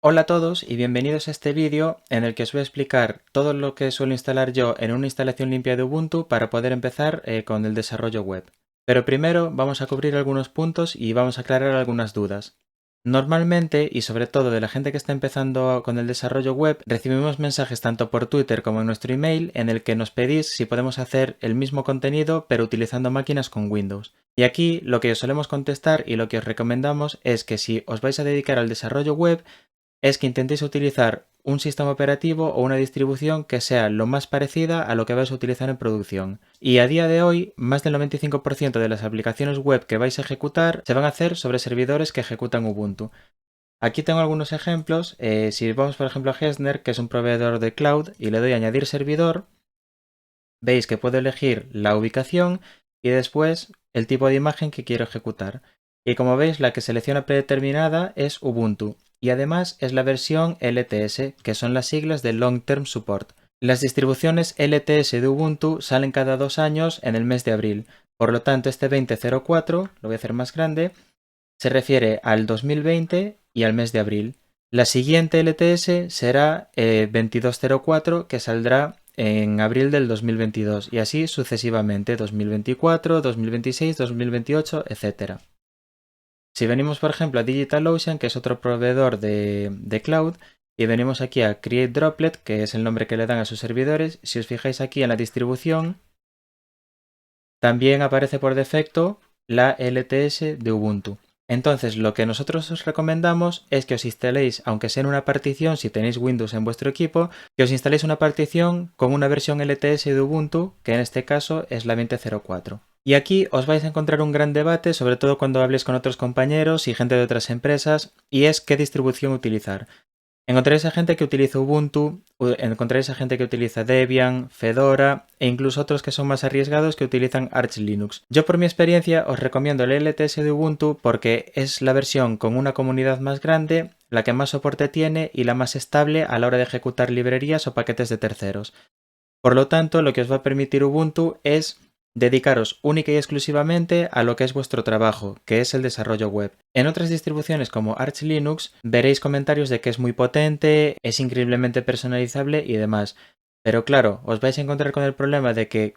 Hola a todos y bienvenidos a este vídeo en el que os voy a explicar todo lo que suelo instalar yo en una instalación limpia de Ubuntu para poder empezar con el desarrollo web. Pero primero vamos a cubrir algunos puntos y vamos a aclarar algunas dudas. Normalmente, y sobre todo de la gente que está empezando con el desarrollo web, recibimos mensajes tanto por Twitter como en nuestro email en el que nos pedís si podemos hacer el mismo contenido pero utilizando máquinas con Windows. Y aquí lo que os solemos contestar y lo que os recomendamos es que si os vais a dedicar al desarrollo web, es que intentéis utilizar un sistema operativo o una distribución que sea lo más parecida a lo que vais a utilizar en producción. Y a día de hoy, más del 95% de las aplicaciones web que vais a ejecutar se van a hacer sobre servidores que ejecutan Ubuntu. Aquí tengo algunos ejemplos. Si vamos por ejemplo a Gessner, que es un proveedor de cloud, y le doy a añadir servidor, veis que puedo elegir la ubicación y después el tipo de imagen que quiero ejecutar. Y como veis, la que selecciona predeterminada es Ubuntu y además es la versión LTS, que son las siglas de Long Term Support. Las distribuciones LTS de Ubuntu salen cada 2 años en el mes de abril. Por lo tanto, este 2004, lo voy a hacer más grande, se refiere al 2020 y al mes de abril. La siguiente LTS será 2204, que saldrá en abril del 2022 y así sucesivamente 2024, 2026, 2028, etc. Si venimos por ejemplo a DigitalOcean, que es otro proveedor de cloud, y venimos aquí a Create Droplet, que es el nombre que le dan a sus servidores, si os fijáis aquí en la distribución, también aparece por defecto la LTS de Ubuntu. Entonces, lo que nosotros os recomendamos es que os instaléis, aunque sea en una partición, si tenéis Windows en vuestro equipo, que os instaléis una partición con una versión LTS de Ubuntu, que en este caso es la 2004. Y aquí os vais a encontrar un gran debate, sobre todo cuando habléis con otros compañeros y gente de otras empresas, y es qué distribución utilizar. Encontraréis a gente que utiliza Ubuntu, encontraréis a gente que utiliza Debian, Fedora e incluso otros que son más arriesgados que utilizan Arch Linux. Yo por mi experiencia os recomiendo el LTS de Ubuntu porque es la versión con una comunidad más grande, la que más soporte tiene y la más estable a la hora de ejecutar librerías o paquetes de terceros. Por lo tanto, lo que os va a permitir Ubuntu es dedicaros única y exclusivamente a lo que es vuestro trabajo, que es el desarrollo web. En otras distribuciones como Arch Linux veréis comentarios de que es muy potente, es increíblemente personalizable y demás. Pero claro, os vais a encontrar con el problema de que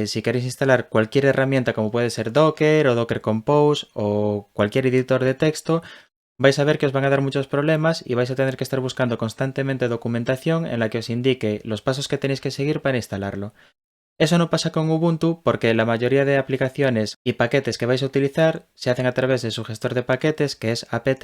si queréis instalar cualquier herramienta como puede ser Docker o Docker Compose o cualquier editor de texto, vais a ver que os van a dar muchos problemas y vais a tener que estar buscando constantemente documentación en la que os indique los pasos que tenéis que seguir para instalarlo. Eso no pasa con Ubuntu porque la mayoría de aplicaciones y paquetes que vais a utilizar se hacen a través de su gestor de paquetes, que es apt,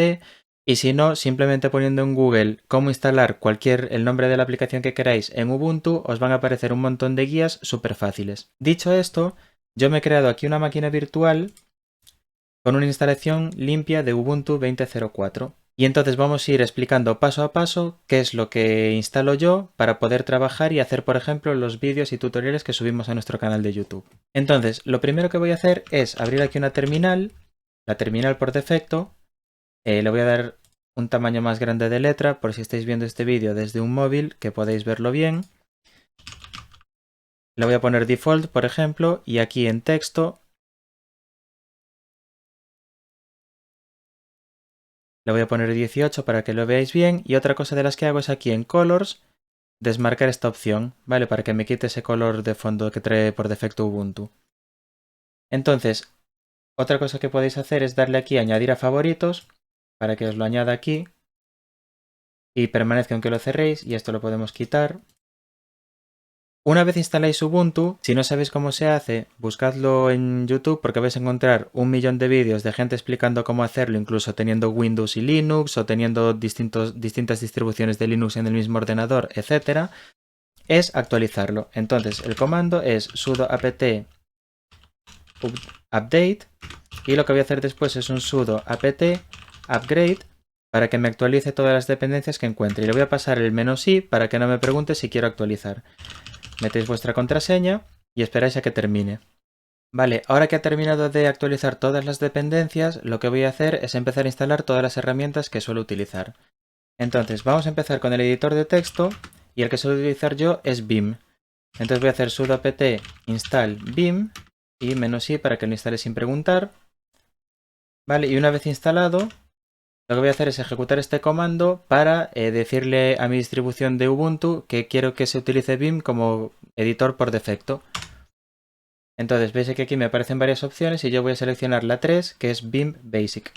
y si no, simplemente poniendo en Google cómo instalar el nombre de la aplicación que queráis en Ubuntu, os van a aparecer un montón de guías súper fáciles. Dicho esto, yo me he creado aquí una máquina virtual con una instalación limpia de Ubuntu 20.04. Y entonces vamos a ir explicando paso a paso qué es lo que instalo yo para poder trabajar y hacer, por ejemplo, los vídeos y tutoriales que subimos a nuestro canal de YouTube. Entonces, lo primero que voy a hacer es abrir aquí una terminal, la terminal por defecto. Le voy a dar un tamaño más grande de letra por si estáis viendo este vídeo desde un móvil, que podéis verlo bien. Le voy a poner default, por ejemplo, y aquí en texto le voy a poner 18 para que lo veáis bien. Y otra cosa de las que hago es aquí en Colors, desmarcar esta opción, ¿vale? Para que me quite ese color de fondo que trae por defecto Ubuntu. Entonces, otra cosa que podéis hacer es darle aquí a añadir a favoritos, para que os lo añada aquí. Y permanezca aunque lo cerréis, y esto lo podemos quitar. Una vez instaláis Ubuntu, si no sabéis cómo se hace, buscadlo en YouTube porque vais a encontrar un millón de vídeos de gente explicando cómo hacerlo, incluso teniendo Windows y Linux o teniendo distintas distribuciones de Linux en el mismo ordenador, etc. Es actualizarlo. Entonces, el comando es sudo apt update y lo que voy a hacer después es un sudo apt upgrade para que me actualice todas las dependencias que encuentre. Y le voy a pasar el "-i" para que no me pregunte si quiero actualizar. Metéis vuestra contraseña y esperáis a que termine. Vale, ahora que ha terminado de actualizar todas las dependencias, lo que voy a hacer es empezar a instalar todas las herramientas que suelo utilizar. Entonces, vamos a empezar con el editor de texto y el que suelo utilizar yo es Vim. Entonces voy a hacer sudo apt install Vim y "-i" para que lo instale sin preguntar. Vale, y una vez instalado, Lo que voy a hacer es ejecutar este comando para decirle a mi distribución de Ubuntu que quiero que se utilice Vim como editor por defecto. Entonces veis que aquí me aparecen varias opciones y yo voy a seleccionar la 3, que es Vim Basic.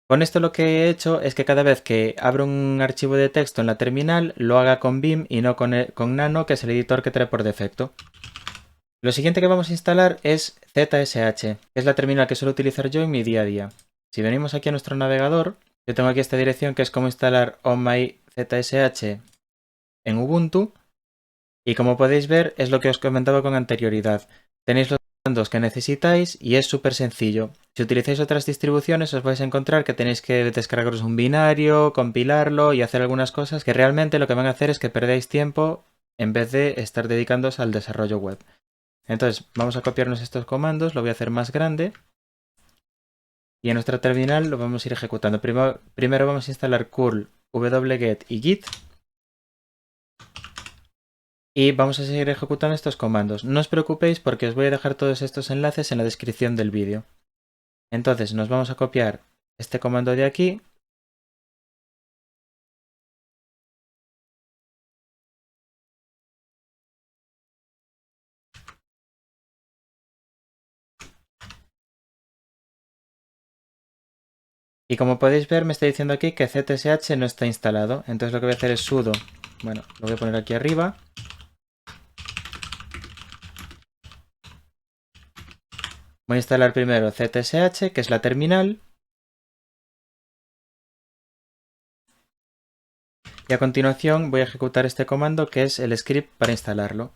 Con esto lo que he hecho es que cada vez que abro un archivo de texto en la terminal lo haga con Vim y no con Nano, que es el editor que trae por defecto. Lo siguiente que vamos a instalar es ZSH, que es la terminal que suelo utilizar yo en mi día a día. Si venimos aquí a nuestro navegador, yo tengo aquí esta dirección que es cómo instalar onMyZSH en Ubuntu. Y como podéis ver es lo que os comentaba con anterioridad. Tenéis los comandos que necesitáis y es súper sencillo. Si utilizáis otras distribuciones os vais a encontrar que tenéis que descargaros un binario, compilarlo y hacer algunas cosas que realmente lo que van a hacer es que perdáis tiempo en vez de estar dedicándoos al desarrollo web. Entonces vamos a copiarnos estos comandos, lo voy a hacer más grande y en nuestra terminal lo vamos a ir ejecutando. Primero vamos a instalar curl, wget y git. Y vamos a seguir ejecutando estos comandos. No os preocupéis porque os voy a dejar todos estos enlaces en la descripción del vídeo. Entonces nos vamos a copiar este comando de aquí. Y como podéis ver me está diciendo aquí que ZSH no está instalado. Entonces lo que voy a hacer es sudo. Bueno, lo voy a poner aquí arriba. Voy a instalar primero ZSH, que es la terminal. Y a continuación voy a ejecutar este comando que es el script para instalarlo.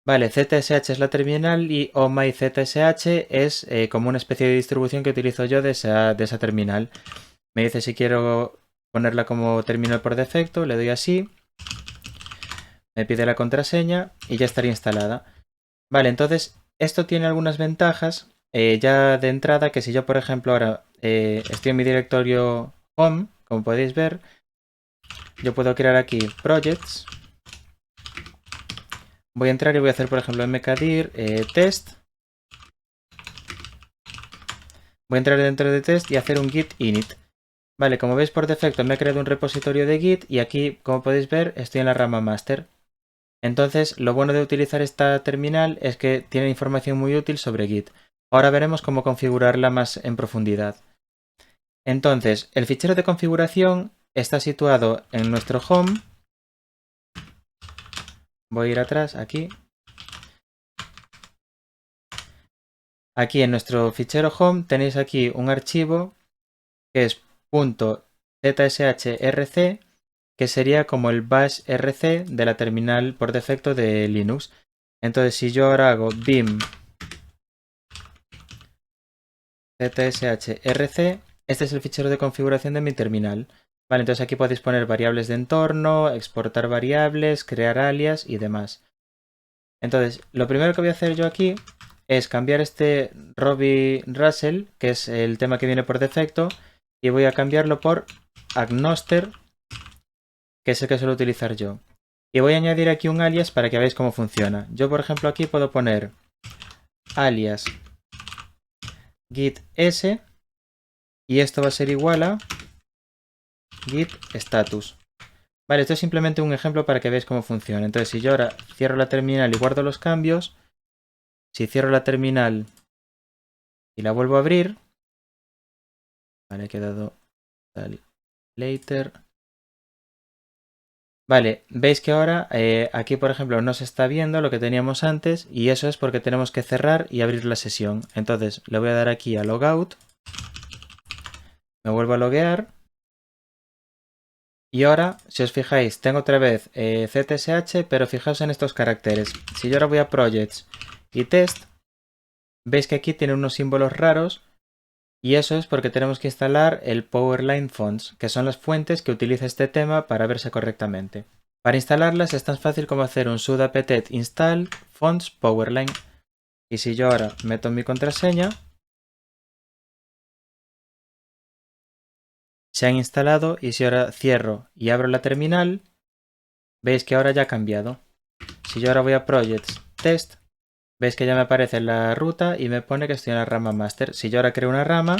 Vale, ZSH es la terminal y onMyZSH es como una especie de distribución que utilizo yo de esa terminal. Me dice si quiero ponerla como terminal por defecto, le doy así. Me pide la contraseña y ya estaría instalada. Vale, entonces esto tiene algunas ventajas ya de entrada, que si yo por ejemplo ahora estoy en mi directorio home, como podéis ver, yo puedo crear aquí projects. Voy a entrar y voy a hacer por ejemplo mkdir test. Voy a entrar dentro de test y hacer un git init. Vale, como veis por defecto me ha creado un repositorio de git y aquí como podéis ver estoy en la rama master. Entonces, lo bueno de utilizar esta terminal es que tiene información muy útil sobre Git. Ahora veremos cómo configurarla más en profundidad. Entonces, el fichero de configuración está situado en nuestro home. Voy a ir atrás, aquí. Aquí en nuestro fichero home tenéis aquí un archivo que es .zshrc, que sería como el bash rc de la terminal por defecto de Linux. Entonces, si yo ahora hago vim zshrc, este es el fichero de configuración de mi terminal. Vale, entonces aquí podéis poner variables de entorno, exportar variables, crear alias y demás. Entonces, lo primero que voy a hacer yo aquí es cambiar este Robbie Russell, que es el tema que viene por defecto, y voy a cambiarlo por Agnoster, que es el que suelo utilizar yo. Y voy a añadir aquí un alias para que veáis cómo funciona. Yo, por ejemplo, aquí puedo poner alias git s y esto va a ser igual a git status. Vale, esto es simplemente un ejemplo para que veáis cómo funciona. Entonces, si yo ahora cierro la terminal y guardo los cambios, si cierro la terminal y la vuelvo a abrir, vale, he quedado later. Vale, veis que ahora aquí, por ejemplo, no se está viendo lo que teníamos antes y eso es porque tenemos que cerrar y abrir la sesión. Entonces, le voy a dar aquí a logout, me vuelvo a loguear. Y ahora, si os fijáis, tengo otra vez ZSH, pero fijaos en estos caracteres. Si yo ahora voy a Projects y Test, veis que aquí tiene unos símbolos raros y eso es porque tenemos que instalar el Powerline Fonts, que son las fuentes que utiliza este tema para verse correctamente. Para instalarlas es tan fácil como hacer un sudo apt install fonts powerline. Y si yo ahora meto mi contraseña, se han instalado y si ahora cierro y abro la terminal, veis que ahora ya ha cambiado. Si yo ahora voy a Projects, Test, veis que ya me aparece la ruta y me pone que estoy en la rama master. Si yo ahora creo una rama,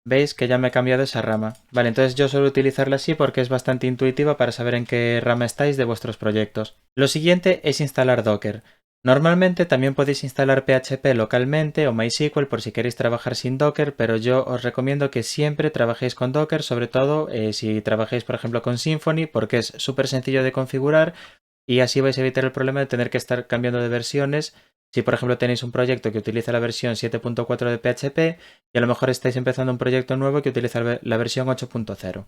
veis que ya me he cambiado esa rama. Vale, entonces yo suelo utilizarla así porque es bastante intuitiva para saber en qué rama estáis de vuestros proyectos. Lo siguiente es instalar Docker. Normalmente también podéis instalar PHP localmente o MySQL por si queréis trabajar sin Docker, pero yo os recomiendo que siempre trabajéis con Docker, sobre todo si trabajáis por ejemplo con Symfony, porque es súper sencillo de configurar y así vais a evitar el problema de tener que estar cambiando de versiones. Si por ejemplo tenéis un proyecto que utiliza la versión 7.4 de PHP y a lo mejor estáis empezando un proyecto nuevo que utiliza la versión 8.0.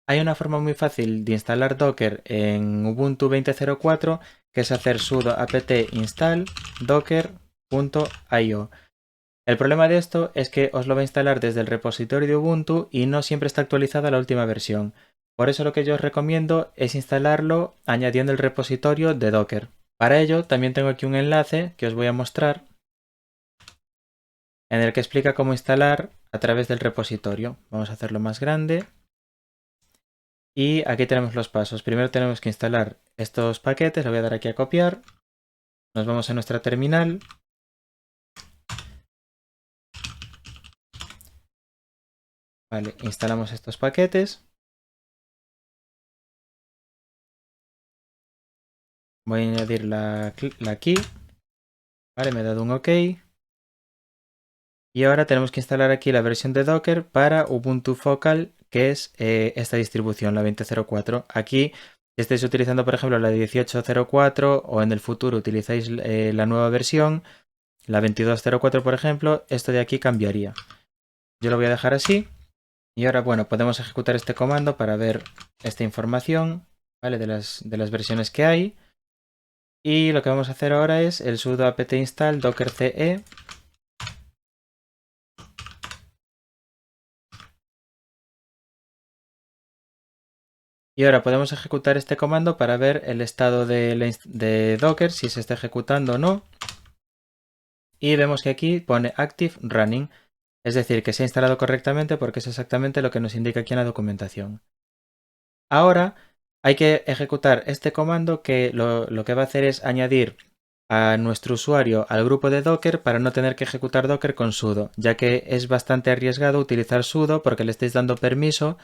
Hay una forma muy fácil de instalar Docker en Ubuntu 20.04 que es hacer sudo apt install docker.io. El problema de esto es que os lo va a instalar desde el repositorio de Ubuntu y no siempre está actualizada la última versión. Por eso lo que yo os recomiendo es instalarlo añadiendo el repositorio de Docker. Para ello también tengo aquí un enlace que os voy a mostrar en el que explica cómo instalar a través del repositorio. Vamos a hacerlo más grande. Y aquí tenemos los pasos. Primero tenemos que instalar estos paquetes. Le voy a dar aquí a copiar. Nos vamos a nuestra terminal. Vale, instalamos estos paquetes. Voy a añadir la key. Vale, me he dado un OK. Y ahora tenemos que instalar aquí la versión de Docker para Ubuntu Focal, que es esta distribución, la 20.04. Aquí, si estáis utilizando, por ejemplo, la 18.04 o en el futuro utilizáis la nueva versión, la 22.04, por ejemplo, esto de aquí cambiaría. Yo lo voy a dejar así. Y ahora, bueno, podemos ejecutar este comando para ver esta información, ¿vale? De las versiones que hay. Y lo que vamos a hacer ahora es el sudo apt install dockerce. Y ahora podemos ejecutar este comando para ver el estado de Docker, si se está ejecutando o no. Y vemos que aquí pone Active Running, es decir, que se ha instalado correctamente porque es exactamente lo que nos indica aquí en la documentación. Ahora hay que ejecutar este comando que lo que va a hacer es añadir a nuestro usuario al grupo de Docker para no tener que ejecutar Docker con sudo, ya que es bastante arriesgado utilizar sudo porque le estáis dando permiso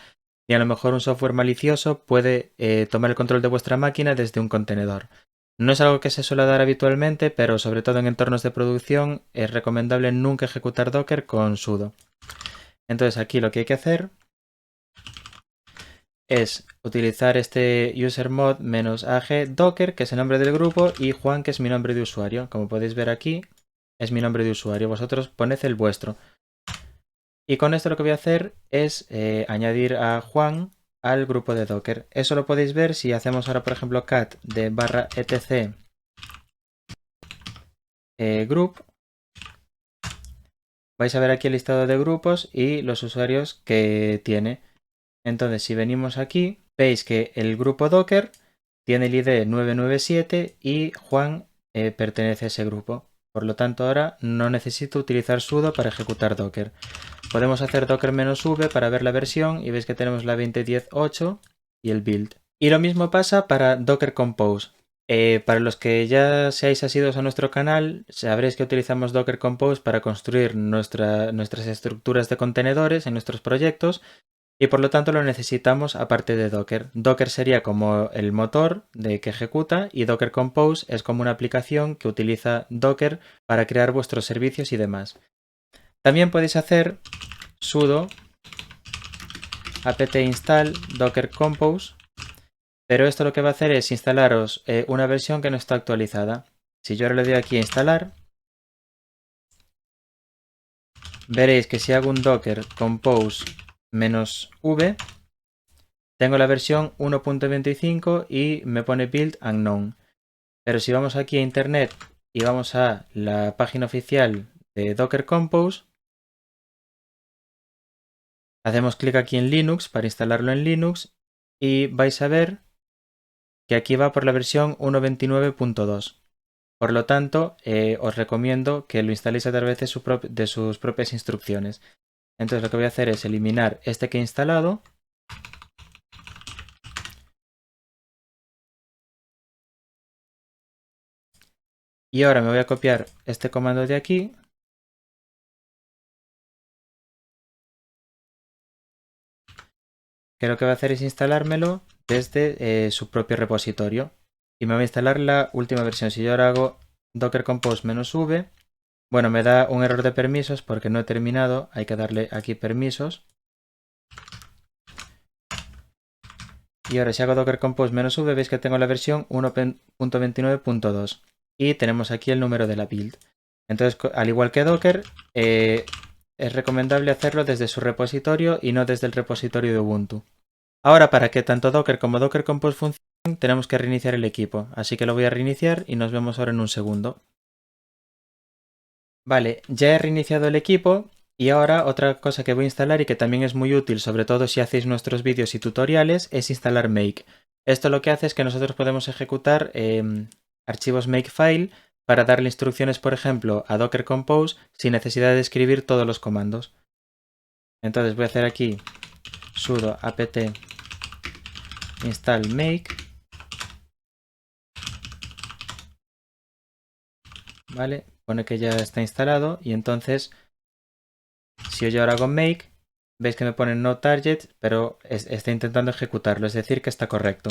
y a lo mejor un software malicioso puede tomar el control de vuestra máquina desde un contenedor. No es algo que se suele dar habitualmente, pero sobre todo en entornos de producción es recomendable nunca ejecutar Docker con sudo. Entonces aquí lo que hay que hacer es utilizar este usermod -ag docker, que es el nombre del grupo, y Juan, que es mi nombre de usuario. Como podéis ver aquí, es mi nombre de usuario. Vosotros poned el vuestro. Y con esto lo que voy a hacer es añadir a Juan al grupo de Docker. Eso lo podéis ver si hacemos ahora, por ejemplo, cat de /etc group. Vais a ver aquí el listado de grupos y los usuarios que tiene. Entonces, si venimos aquí, veis que el grupo Docker tiene el ID 997 y Juan pertenece a ese grupo. Por lo tanto, ahora no necesito utilizar sudo para ejecutar Docker. Podemos hacer docker -v para ver la versión y veis que tenemos la 20.10.8 y el build. Y lo mismo pasa para Docker Compose. Para los que ya seáis asiduos a nuestro canal, sabréis que utilizamos Docker Compose para construir nuestras estructuras de contenedores en nuestros proyectos y por lo tanto lo necesitamos aparte de Docker. Docker sería como el motor de que ejecuta y Docker Compose es como una aplicación que utiliza Docker para crear vuestros servicios y demás. También podéis hacer sudo apt install docker compose, pero esto lo que va a hacer es instalaros una versión que no está actualizada. Si yo ahora le doy aquí a instalar, veréis que si hago un docker compose -v, tengo la versión 1.25 y me pone build unknown. Pero si vamos aquí a internet y vamos a la página oficial de Docker Compose, hacemos clic aquí en Linux para instalarlo en Linux y vais a ver que aquí va por la versión 1.29.2. Por lo tanto, os recomiendo que lo instaléis a través de sus propias instrucciones. Entonces lo que voy a hacer es eliminar este que he instalado. Y ahora me voy a copiar este comando de aquí que lo que va a hacer es instalármelo desde su propio repositorio. Y me va a instalar la última versión. Si yo ahora hago docker compose -v, bueno, me da un error de permisos porque no he terminado. Hay que darle aquí permisos. Y ahora si hago docker compose -v, veis que tengo la versión 1.29.2 y tenemos aquí el número de la build. Entonces, al igual que Docker, es recomendable hacerlo desde su repositorio y no desde el repositorio de Ubuntu. Ahora, para que tanto Docker como Docker Compose funcionen, tenemos que reiniciar el equipo. Así que lo voy a reiniciar y nos vemos ahora en un segundo. Vale, ya he reiniciado el equipo. Y ahora otra cosa que voy a instalar y que también es muy útil, sobre todo si hacéis nuestros vídeos y tutoriales, es instalar Make. Esto lo que hace es que nosotros podemos ejecutar archivos Makefile para darle instrucciones, por ejemplo, a Docker Compose sin necesidad de escribir todos los comandos. Entonces voy a hacer aquí sudo apt install make. Vale, pone que ya está instalado y entonces si yo ahora hago make, veis que me pone no target, pero está intentando ejecutarlo, es decir que está correcto.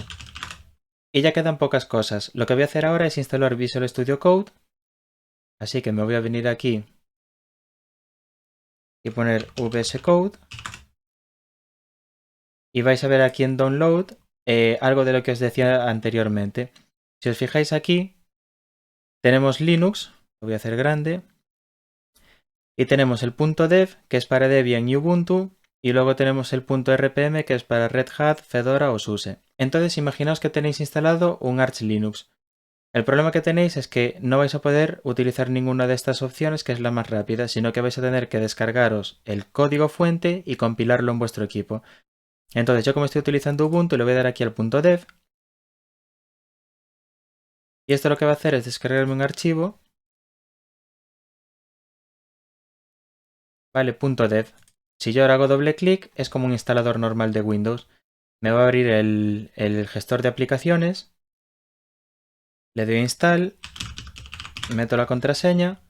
Y ya quedan pocas cosas. Lo que voy a hacer ahora es instalar Visual Studio Code. Así que me voy a venir aquí y poner VS Code. Y vais a ver aquí en Download algo de lo que os decía anteriormente. Si os fijáis aquí, tenemos Linux, lo voy a hacer grande. Y tenemos el .dev, que es para Debian y Ubuntu. Y luego tenemos el .rpm, que es para Red Hat, Fedora o SUSE. Entonces imaginaos que tenéis instalado un Arch Linux. El problema que tenéis es que no vais a poder utilizar ninguna de estas opciones, que es la más rápida, sino que vais a tener que descargaros el código fuente y compilarlo en vuestro equipo. Entonces yo como estoy utilizando Ubuntu le voy a dar aquí al .dev. Y esto lo que va a hacer es descargarme un archivo. Vale, .dev. Si yo ahora hago doble clic es como un instalador normal de Windows. Me va a abrir el gestor de aplicaciones. Le doy a install. Meto la contraseña.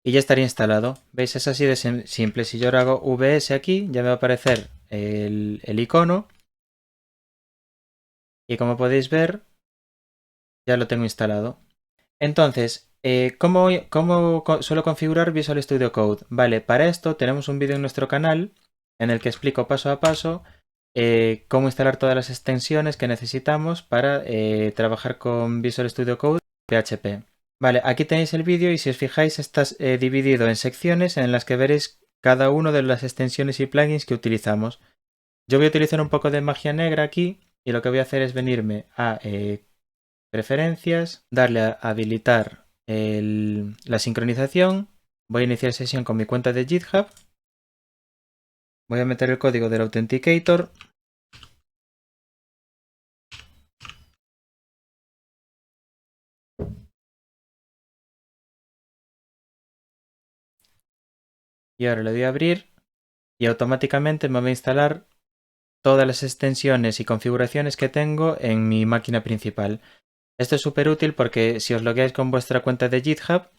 Y ya estaría instalado. ¿Veis? Es así de simple. Si yo ahora hago VS aquí, ya me va a aparecer el icono. Y como podéis ver, ya lo tengo instalado. Entonces, ¿cómo suelo configurar Visual Studio Code? Vale, para esto tenemos un vídeo en nuestro canal en el que explico paso a paso cómo instalar todas las extensiones que necesitamos para trabajar con Visual Studio Code y PHP. Vale, aquí tenéis el vídeo y si os fijáis está dividido en secciones en las que veréis cada una de las extensiones y plugins que utilizamos. Yo voy a utilizar un poco de magia negra aquí y lo que voy a hacer es venirme a preferencias, darle a habilitar la sincronización, voy a iniciar sesión con mi cuenta de GitHub, voy a meter el código del Authenticator. Y ahora le doy a abrir y automáticamente me va a instalar todas las extensiones y configuraciones que tengo en mi máquina principal. Esto es súper útil porque si os logueáis con vuestra cuenta de GitHub,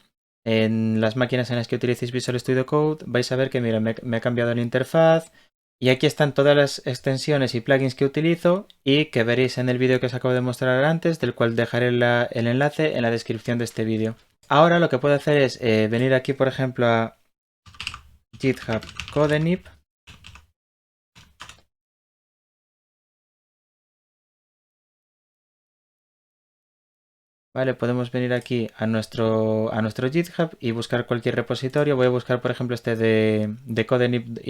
en las máquinas en las que utilicéis Visual Studio Code, vais a ver que mira, me ha cambiado la interfaz y aquí están todas las extensiones y plugins que utilizo y que veréis en el vídeo que os acabo de mostrar antes, del cual dejaré el enlace en la descripción de este vídeo. Ahora lo que puedo hacer es venir aquí, por ejemplo, a GitHub Codenip. Vale, podemos venir aquí a nuestro GitHub y buscar cualquier repositorio. Voy a buscar, por ejemplo, este de Codenip.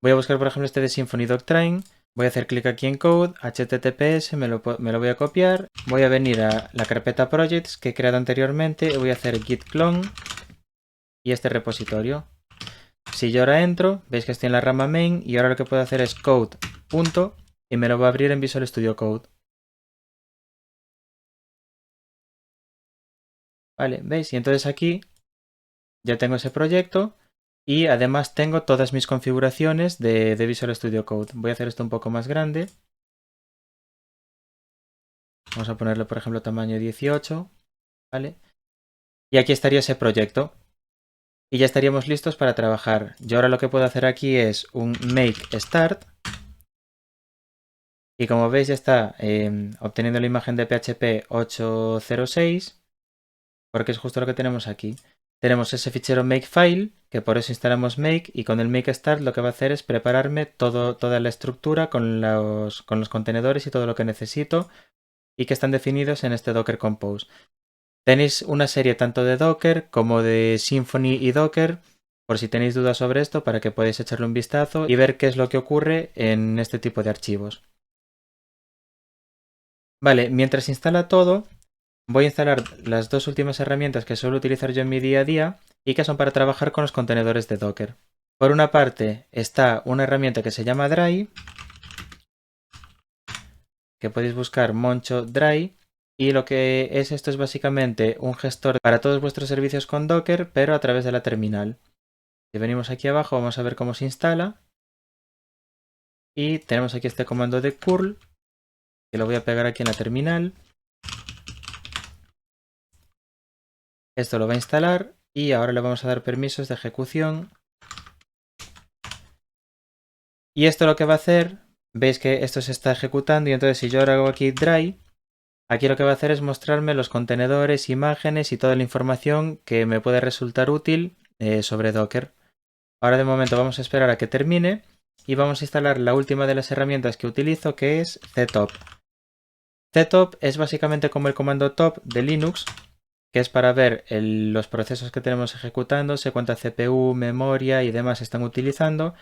Voy a buscar, por ejemplo, este de Symfony Doctrine. Voy a hacer clic aquí en Code, HTTPS, me lo voy a copiar. Voy a venir a la carpeta Projects que he creado anteriormente y voy a hacer git clone y este repositorio. Si yo ahora entro, veis que estoy en la rama main y ahora lo que puedo hacer es code. Y me lo va a abrir en Visual Studio Code. Vale, ¿veis? Y entonces aquí ya tengo ese proyecto y además tengo todas mis configuraciones de Visual Studio Code. Voy a hacer esto un poco más grande. Vamos a ponerle, por ejemplo, tamaño 18. ¿Vale? Y aquí estaría ese proyecto. y ya estaríamos listos para trabajar. Yo ahora lo que puedo hacer aquí es un make start. Y como veis ya está obteniendo la imagen de PHP 806, porque es justo lo que tenemos aquí. Tenemos ese fichero makefile, que por eso instalamos make, y con el make start lo que va a hacer es prepararme toda la estructura con los contenedores y todo lo que necesito y que están definidos en este Docker Compose. Tenéis una serie tanto de Docker como de Symfony y Docker, por si tenéis dudas sobre esto, para que podáis echarle un vistazo y ver qué es lo que ocurre en este tipo de archivos. Vale, mientras instala todo, voy a instalar las dos últimas herramientas que suelo utilizar yo en mi día a día y que son para trabajar con los contenedores de Docker. Por una parte está una herramienta que se llama Dry, que podéis buscar Moncho Dry, y lo que es esto es básicamente un gestor para todos vuestros servicios con Docker, pero a través de la terminal. Si venimos aquí abajo vamos a ver cómo se instala y tenemos aquí este comando de curl que lo voy a pegar aquí en la terminal. Esto lo va a instalar y ahora le vamos a dar permisos de ejecución. Y esto lo que va a hacer, veis que esto se está ejecutando y entonces si yo ahora hago aquí dry, aquí lo que va a hacer es mostrarme los contenedores, imágenes y toda la información que me puede resultar útil sobre Docker. Ahora de momento vamos a esperar a que termine y vamos a instalar la última de las herramientas que utilizo, que es ctop. Ctop es básicamente como el comando top de Linux, que es para ver los procesos que tenemos ejecutándose, cuánta CPU, memoria y demás están utilizando,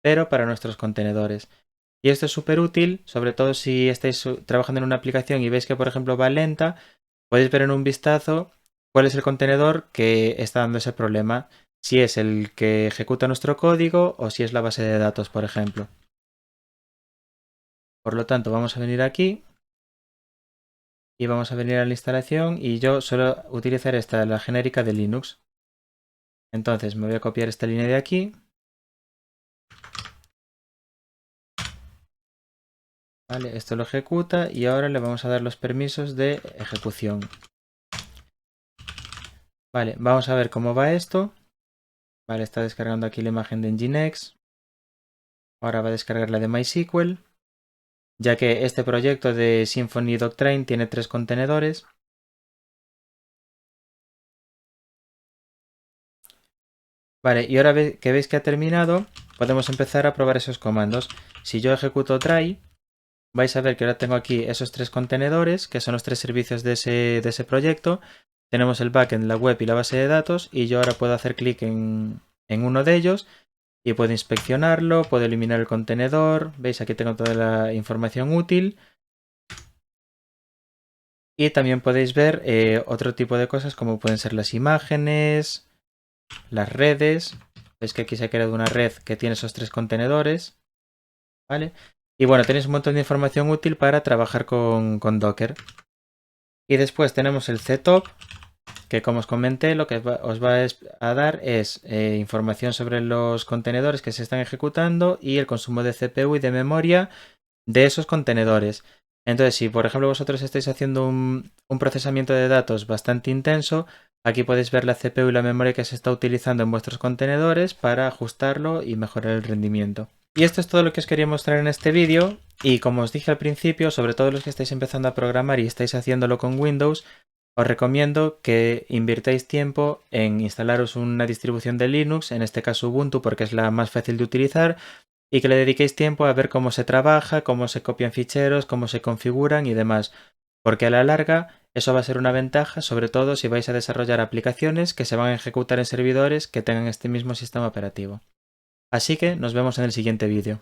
pero para nuestros contenedores. Y esto es súper útil, sobre todo si estáis trabajando en una aplicación y veis que, por ejemplo, va lenta, podéis ver en un vistazo cuál es el contenedor que está dando ese problema, si es el que ejecuta nuestro código o si es la base de datos, por ejemplo. Por lo tanto, vamos a venir aquí y vamos a venir a la instalación y yo suelo utilizar esta, la genérica de Linux. Entonces me voy a copiar esta línea de aquí. Vale, esto lo ejecuta y ahora le vamos a dar los permisos de ejecución. Vale, vamos a ver cómo va esto. Vale, está descargando aquí la imagen de Nginx. Ahora va a descargar la de MySQL, ya que este proyecto de Symfony Doctrine tiene 3 contenedores. Vale, y ahora que veis que ha terminado, podemos empezar a probar esos comandos. Si yo ejecuto try, vais a ver que ahora tengo aquí esos 3 contenedores, que son los 3 servicios de ese proyecto. Tenemos el backend, la web y la base de datos, y yo ahora puedo hacer clic en uno de ellos y puedo inspeccionarlo, puedo eliminar el contenedor. Veis, aquí tengo toda la información útil. Y también podéis ver otro tipo de cosas como pueden ser las imágenes, las redes. Veis que aquí se ha creado una red que tiene esos 3 contenedores. ¿Vale? Y bueno, tenéis un montón de información útil para trabajar con Docker. Y después tenemos el ctop, que como os comenté, lo que os va a dar es información sobre los contenedores que se están ejecutando y el consumo de CPU y de memoria de esos contenedores. Entonces, si por ejemplo vosotros estáis haciendo un procesamiento de datos bastante intenso, aquí podéis ver la CPU y la memoria que se está utilizando en vuestros contenedores para ajustarlo y mejorar el rendimiento. Y esto es todo lo que os quería mostrar en este vídeo, y como os dije al principio, sobre todo los que estáis empezando a programar y estáis haciéndolo con Windows, os recomiendo que invirtáis tiempo en instalaros una distribución de Linux, en este caso Ubuntu porque es la más fácil de utilizar, y que le dediquéis tiempo a ver cómo se trabaja, cómo se copian ficheros, cómo se configuran y demás, porque a la larga eso va a ser una ventaja, sobre todo si vais a desarrollar aplicaciones que se van a ejecutar en servidores que tengan este mismo sistema operativo. Así que nos vemos en el siguiente vídeo.